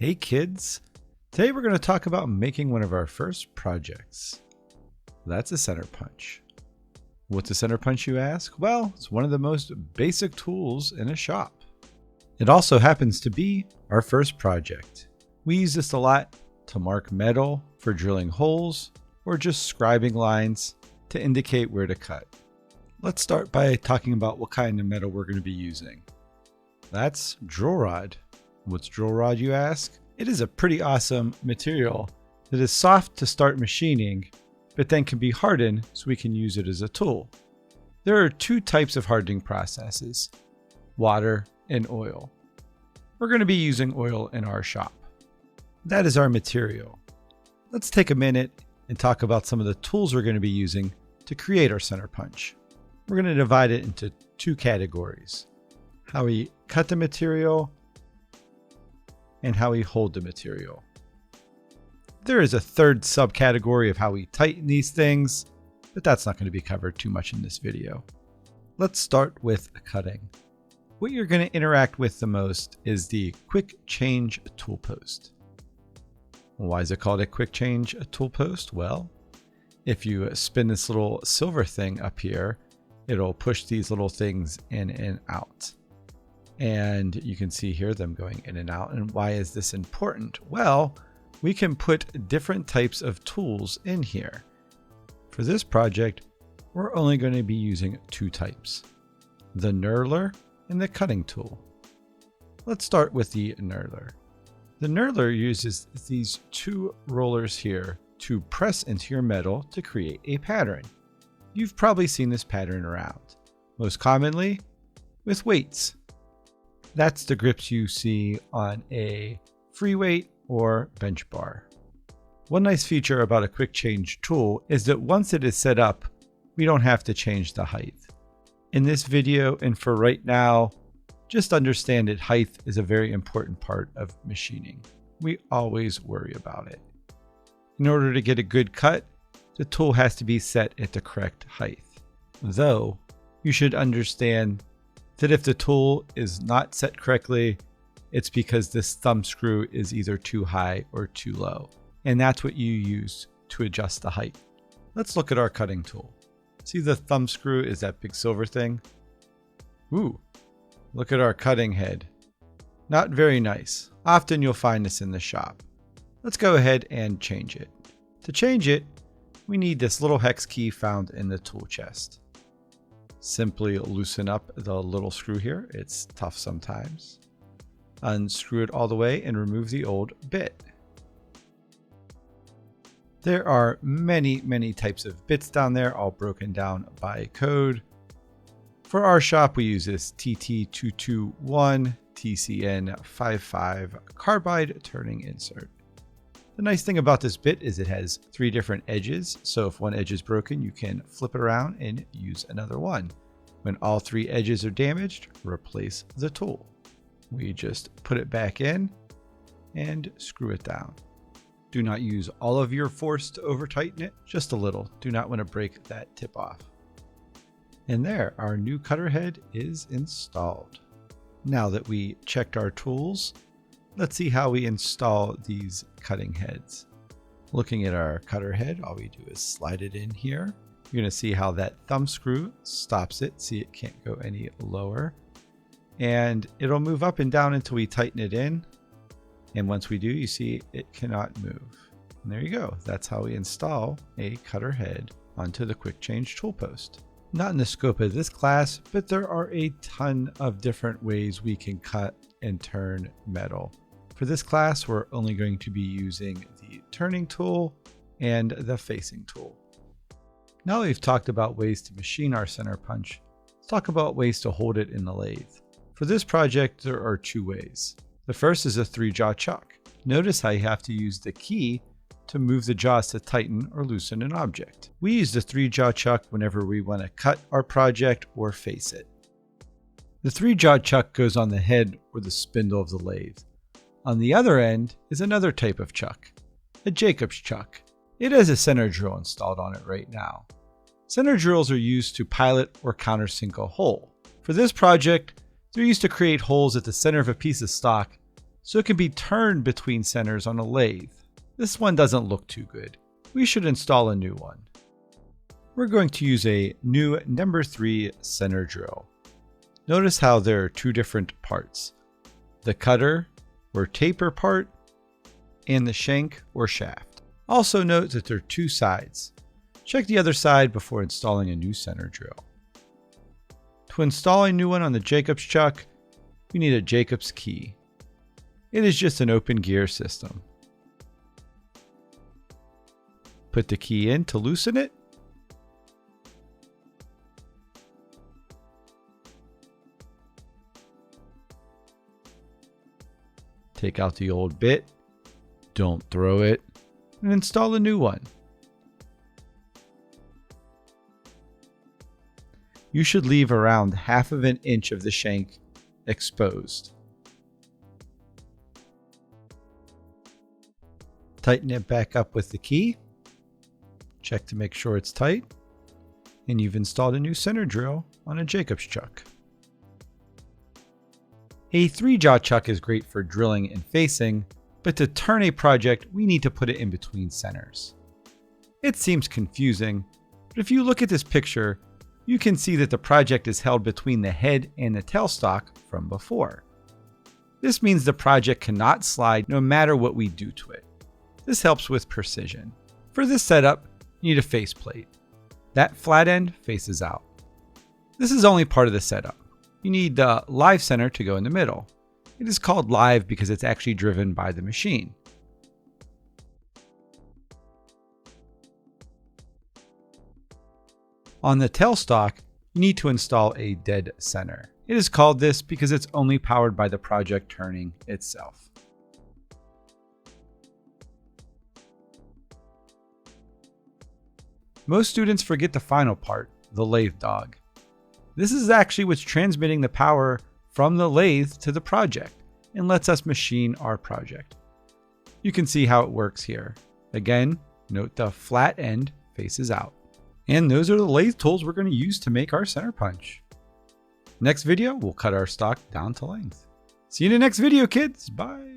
Hey kids! Today we're going to talk about making one of our first projects. That's a center punch. What's a center punch, you ask? Well, it's one of the most basic tools in a shop. It also happens to be our first project. We use this a lot to mark metal for drilling holes or just scribing lines to indicate where to cut. Let's start by talking about what kind of metal we're going to be using. That's drill rod. What's drill rod, you ask? It is a pretty awesome material that is soft to start machining, but then can be hardened so we can use it as a tool. There are two types of hardening processes, water and oil. We're going to be using oil in our shop. That is our material. Let's take a minute and talk about some of the tools we're going to be using to create our center punch. We're going to divide it into two categories: how we cut the material and how we hold the material. There is a third subcategory of how we tighten these things, but that's not going to be covered too much in this video. Let's start with cutting. What you're going to interact with the most is the quick change tool post. Why is it called a quick change tool post? Well, if you spin this little silver thing up here, it'll push these little things in and out. And you can see here them going in and out. And why is this important? Well, we can put different types of tools in here. For this project, we're only going to be using two types: the knurler and the cutting tool. Let's start with the knurler. The knurler uses these two rollers here to press into your metal to create a pattern. You've probably seen this pattern around, most commonly with weights. That's the grips you see on a free weight or bench bar. One nice feature about a quick change tool is that once it is set up, we don't have to change the height. In this video and for right now, just understand that height is a very important part of machining. We always worry about it. In order to get a good cut, the tool has to be set at the correct height. Though, you should understand that if the tool is not set correctly, it's because this thumb screw is either too high or too low. And that's what you use to adjust the height. Let's look at our cutting tool. See, the thumb screw is that big silver thing? Ooh, look at our cutting head. Not very nice. Often you'll find this in the shop. Let's go ahead and change it. To change it, we need this little hex key found in the tool chest. Simply loosen up the little screw here. It's tough sometimes. Unscrew it all the way and remove the old bit. There are many types of bits down there, all broken down by code. For our shop, we use this TT221 TCN55 carbide turning insert. The nice thing about this bit is it has 3 different edges, so if one edge is broken, you can flip it around and use another one. When all 3 edges are damaged, replace the tool. We just put it back in and screw it down. Do not use all of your force to over tighten it, just a little. Do not want to break that tip off. And there, our new cutter head is installed. Now that we checked our tools, let's see how we install these cutting heads. Looking at our cutter head, all we do is slide it in here. You're going to see how that thumb screw stops it. See, it can't go any lower. And it'll move up and down until we tighten it in. And once we do, you see it cannot move. And there you go. That's how we install a cutter head onto the quick change tool post. Not in the scope of this class, but there are a ton of different ways we can cut and turn metal. For this class, we're only going to be using the turning tool and the facing tool. Now that we've talked about ways to machine our center punch, let's talk about ways to hold it in the lathe. For this project, there are 2 ways. The first is a 3-jaw chuck. Notice how you have to use the key to move the jaws to tighten or loosen an object. We use the 3-jaw chuck whenever we want to cut our project or face it. The 3-jaw chuck goes on the head or the spindle of the lathe. On the other end is another type of chuck, a Jacob's chuck. It has a center drill installed on it right now. Center drills are used to pilot or countersink a hole. For this project, they're used to create holes at the center of a piece of stock so it can be turned between centers on a lathe. This one doesn't look too good. We should install a new one. We're going to use a new number 3 center drill. Notice how there are two different parts: the cutter or taper part and the shank or shaft. Also note that there are two sides. Check the other side before installing a new center drill. To install a new one on the Jacobs chuck, we need a Jacobs key. It is just an open gear system. Put the key in to loosen it. Take out the old bit, don't throw it, and install a new one. You should leave around 1/2 inch of the shank exposed. Tighten it back up with the key. Check to make sure it's tight. And you've installed a new center drill on a Jacobs chuck. A 3-jaw chuck is great for drilling and facing, but to turn a project, we need to put it in between centers. It seems confusing, but if you look at this picture, you can see that the project is held between the head and the tailstock from before. This means the project cannot slide no matter what we do to it. This helps with precision. For this setup, you need a faceplate. That flat end faces out. This is only part of the setup. You need the live center to go in the middle. It is called live because it's actually driven by the machine. On the tailstock, you need to install a dead center. It is called this because it's only powered by the project turning itself. Most students forget the final part, the lathe dog. This is actually what's transmitting the power from the lathe to the project and lets us machine our project. You can see how it works here. Again, note the flat end faces out. And those are the lathe tools we're going to use to make our center punch. Next video, we'll cut our stock down to length. See you in the next video, kids. Bye.